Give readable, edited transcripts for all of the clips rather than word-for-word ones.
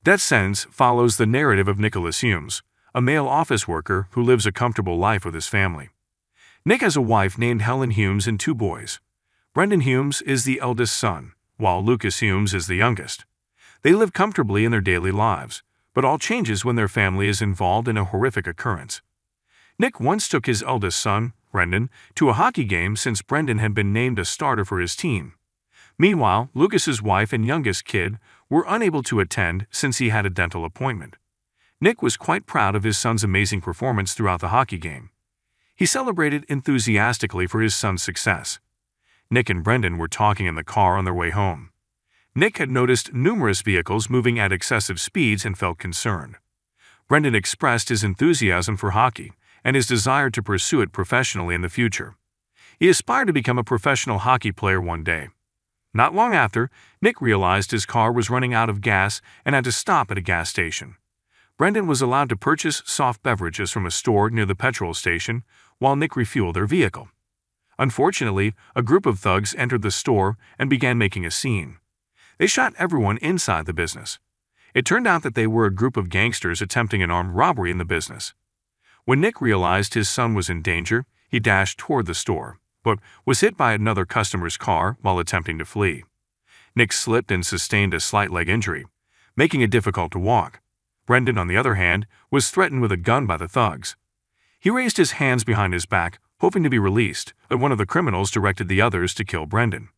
Death sentence follows the narrative of Nicholas Hume, a male office worker who lives a comfortable life with his family. Nick has a wife named Helen Hume and two boys. Brendan Hume is the eldest son, while Lucas Hume is the youngest. They live comfortably in their daily lives, but all changes when their family is involved in a horrific occurrence. Nick once took his eldest son, Brendan, to a hockey game since Brendan had been named a starter for his team. Meanwhile, Lucas's wife and youngest kid were unable to attend since he had a dental appointment. Nick was quite proud of his son's amazing performance throughout the hockey game. He celebrated enthusiastically for his son's success. Nick and Brendan were talking in the car on their way home. Nick had noticed numerous vehicles moving at excessive speeds and felt concerned. Brendan expressed his enthusiasm for hockey and his desire to pursue it professionally in the future. He aspired to become a professional hockey player one day. Not long after, Nick realized his car was running out of gas and had to stop at a gas station. Brendan was allowed to purchase soft beverages from a store near the petrol station while Nick refueled their vehicle. Unfortunately, a group of thugs entered the store and began making a scene. They shot everyone inside the business. It turned out that they were a group of gangsters attempting an armed robbery in the business. When Nick realized his son was in danger, he dashed toward the store, but was hit by another customer's car while attempting to flee. Nick slipped and sustained a slight leg injury, making it difficult to walk. Brendan, on the other hand, was threatened with a gun by the thugs. He raised his hands behind his back, hoping to be released, but one of the criminals directed the others to kill Brendan.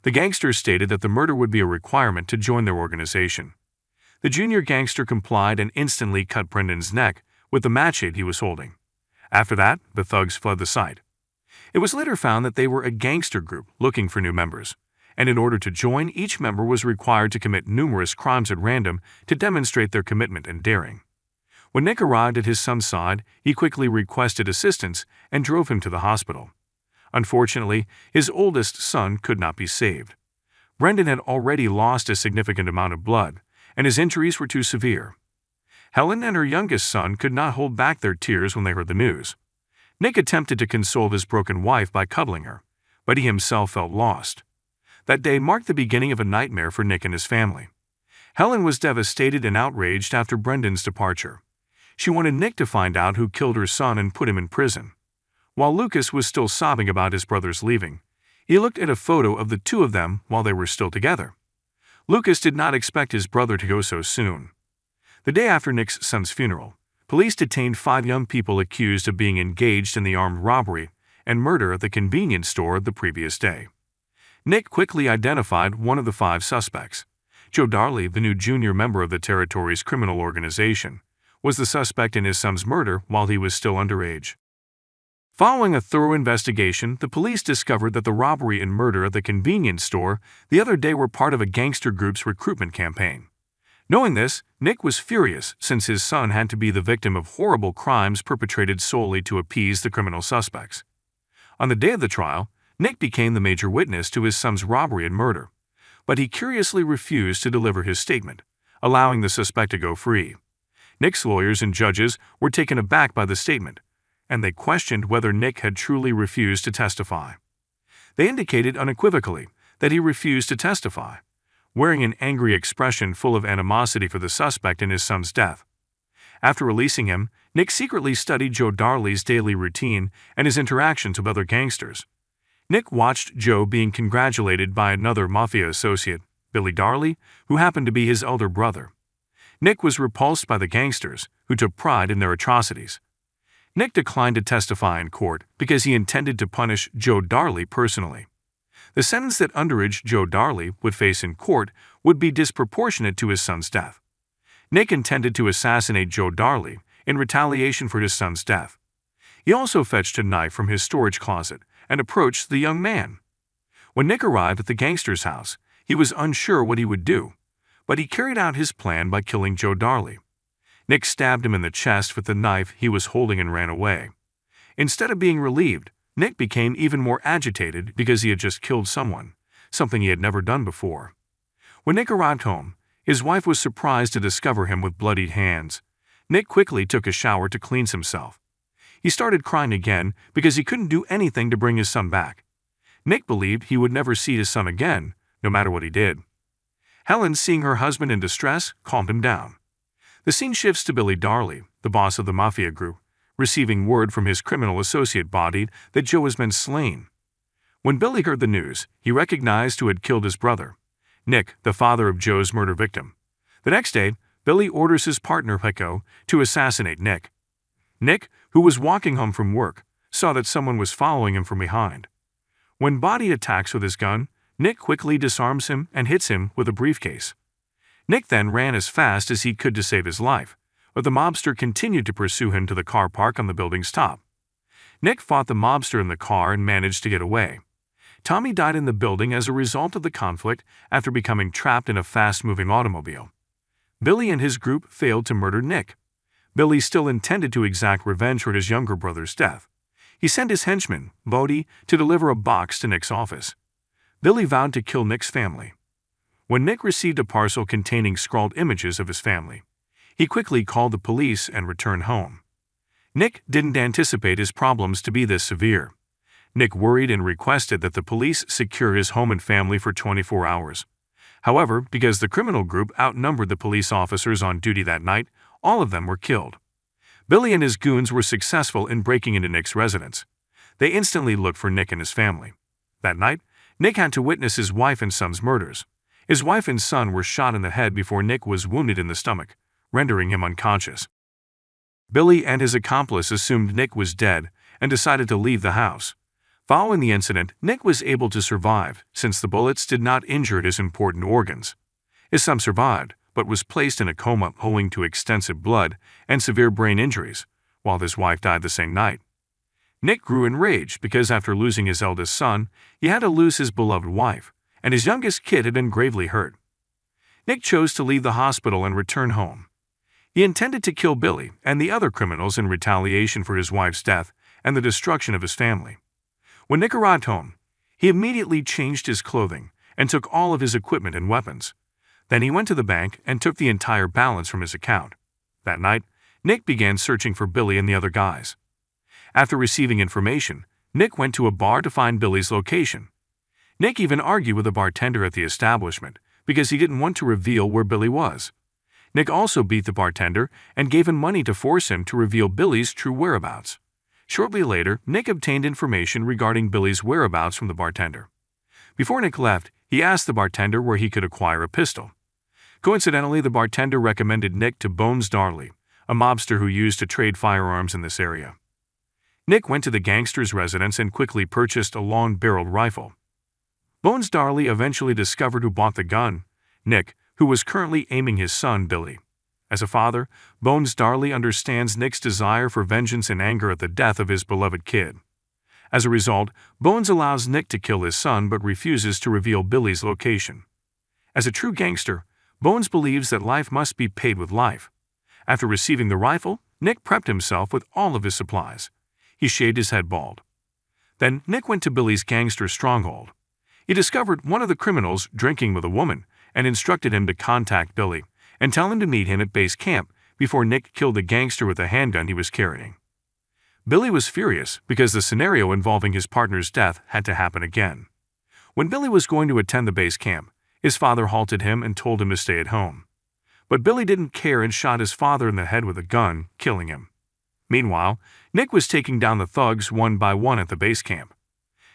The gangsters stated that the murder would be a requirement to join their organization. The junior gangster complied and instantly cut Brendan's neck with the machete he was holding. After that, the thugs fled the site. It was later found that they were a gangster group looking for new members, and in order to join, each member was required to commit numerous crimes at random to demonstrate their commitment and daring. When Nick arrived at his son's side, he quickly requested assistance and drove him to the hospital. Unfortunately, his oldest son could not be saved. Brendan had already lost a significant amount of blood, and his injuries were too severe. Helen and her youngest son could not hold back their tears when they heard the news. Nick attempted to console his broken wife by cuddling her, but he himself felt lost. That day marked the beginning of a nightmare for Nick and his family. Helen was devastated and outraged after Brendan's departure. She wanted Nick to find out who killed her son and put him in prison. While Lucas was still sobbing about his brother's leaving, he looked at a photo of the two of them while they were still together. Lucas did not expect his brother to go so soon. The day after Nick's son's funeral, police detained 5 young people accused of being engaged in the armed robbery and murder at the convenience store the previous day. Nick quickly identified one of the 5 suspects. Joe Darley, the new junior member of the territory's criminal organization, was the suspect in his son's murder while he was still underage. Following a thorough investigation, the police discovered that the robbery and murder at the convenience store the other day were part of a gangster group's recruitment campaign. Knowing this, Nick was furious since his son had to be the victim of horrible crimes perpetrated solely to appease the criminal suspects. On the day of the trial, Nick became the major witness to his son's robbery and murder, but he curiously refused to deliver his statement, allowing the suspect to go free. Nick's lawyers and judges were taken aback by the statement, and they questioned whether Nick had truly refused to testify. They indicated unequivocally that he refused to testify, wearing an angry expression full of animosity for the suspect in his son's death. After releasing him, Nick secretly studied Joe Darley's daily routine and his interactions with other gangsters. Nick watched Joe being congratulated by another mafia associate, Billy Darley, who happened to be his elder brother. Nick was repulsed by the gangsters, who took pride in their atrocities. Nick declined to testify in court because he intended to punish Joe Darley personally. The sentence that underage Joe Darley would face in court would be disproportionate to his son's death. Nick intended to assassinate Joe Darley in retaliation for his son's death. He also fetched a knife from his storage closet and approached the young man. When Nick arrived at the gangster's house, he was unsure what he would do, but he carried out his plan by killing Joe Darley. Nick stabbed him in the chest with the knife he was holding and ran away. Instead of being relieved, Nick became even more agitated because he had just killed someone, something he had never done before. When Nick arrived home, his wife was surprised to discover him with bloodied hands. Nick quickly took a shower to cleanse himself. He started crying again because he couldn't do anything to bring his son back. Nick believed he would never see his son again, no matter what he did. Helen, seeing her husband in distress, calmed him down. The scene shifts to Billy Darley, the boss of the mafia group, receiving word from his criminal associate Body that Joe has been slain. When Billy heard the news, he recognized who had killed his brother, Nick, the father of Joe's murder victim. The next day, Billy orders his partner Pico to assassinate Nick. Nick, who was walking home from work, saw that someone was following him from behind. When Body attacks with his gun, Nick quickly disarms him and hits him with a briefcase. Nick then ran as fast as he could to save his life, but the mobster continued to pursue him to the car park on the building's top. Nick fought the mobster in the car and managed to get away. Tommy died in the building as a result of the conflict after becoming trapped in a fast-moving automobile. Billy and his group failed to murder Nick. Billy still intended to exact revenge for his younger brother's death. He sent his henchman, Bodie, to deliver a box to Nick's office. Billy vowed to kill Nick's family. When Nick received a parcel containing scrawled images of his family, he quickly called the police and returned home. Nick didn't anticipate his problems to be this severe. Nick worried and requested that the police secure his home and family for 24 hours. However, because the criminal group outnumbered the police officers on duty that night, all of them were killed. Billy and his goons were successful in breaking into Nick's residence. They instantly looked for Nick and his family. That night, Nick had to witness his wife and son's murders. His wife and son were shot in the head before Nick was wounded in the stomach, rendering him unconscious. Billy and his accomplice assumed Nick was dead and decided to leave the house. Following the incident, Nick was able to survive since the bullets did not injure his important organs. His son survived, but was placed in a coma owing to extensive blood and severe brain injuries, while his wife died the same night. Nick grew enraged because after losing his eldest son, he had to lose his beloved wife, and his youngest kid had been gravely hurt. Nick chose to leave the hospital and return home. He intended to kill Billy and the other criminals in retaliation for his wife's death and the destruction of his family. When Nick arrived home, he immediately changed his clothing and took all of his equipment and weapons. Then he went to the bank and took the entire balance from his account. That night, Nick began searching for Billy and the other guys. After receiving information, Nick went to a bar to find Billy's location. Nick even argued with the bartender at the establishment because he didn't want to reveal where Billy was. Nick also beat the bartender and gave him money to force him to reveal Billy's true whereabouts. Shortly later, Nick obtained information regarding Billy's whereabouts from the bartender. Before Nick left, he asked the bartender where he could acquire a pistol. Coincidentally, the bartender recommended Nick to Bones Darley, a mobster who used to trade firearms in this area. Nick went to the gangster's residence and quickly purchased a long-barreled rifle. Bones Darley eventually discovered who bought the gun, Nick, who was currently aiming his son, Billy. As a father, Bones Darley understands Nick's desire for vengeance and anger at the death of his beloved kid. As a result, Bones allows Nick to kill his son but refuses to reveal Billy's location. As a true gangster, Bones believes that life must be paid with life. After receiving the rifle, Nick prepped himself with all of his supplies. He shaved his head bald. Then Nick went to Billy's gangster stronghold. He discovered one of the criminals drinking with a woman and instructed him to contact Billy and tell him to meet him at base camp before Nick killed the gangster with the handgun he was carrying. Billy was furious because the scenario involving his partner's death had to happen again. When Billy was going to attend the base camp, his father halted him and told him to stay at home. But Billy didn't care and shot his father in the head with a gun, killing him. Meanwhile, Nick was taking down the thugs one by one at the base camp.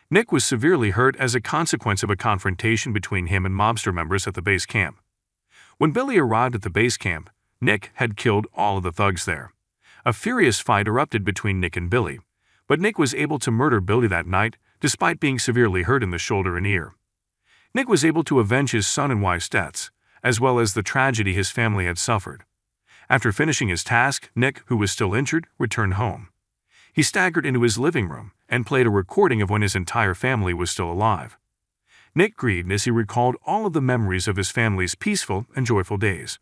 Nick was severely hurt as a consequence of a confrontation between him and mobster members at the base camp. When Billy arrived at the base camp, Nick had killed all of the thugs there. A furious fight erupted between Nick and Billy, but Nick was able to murder Billy that night despite being severely hurt in the shoulder and ear. Nick was able to avenge his son and wife's deaths, as well as the tragedy his family had suffered. After finishing his task, Nick, who was still injured, returned home. He staggered into his living room and played a recording of when his entire family was still alive. Nick grieved as he recalled all of the memories of his family's peaceful and joyful days.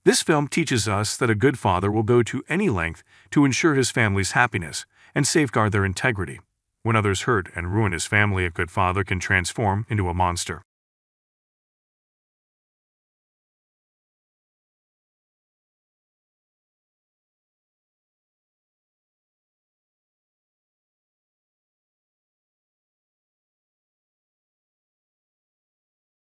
This film teaches us that a good father will go to any length to ensure his family's happiness and safeguard their integrity. When others hurt and ruin his family, a good father can transform into a monster.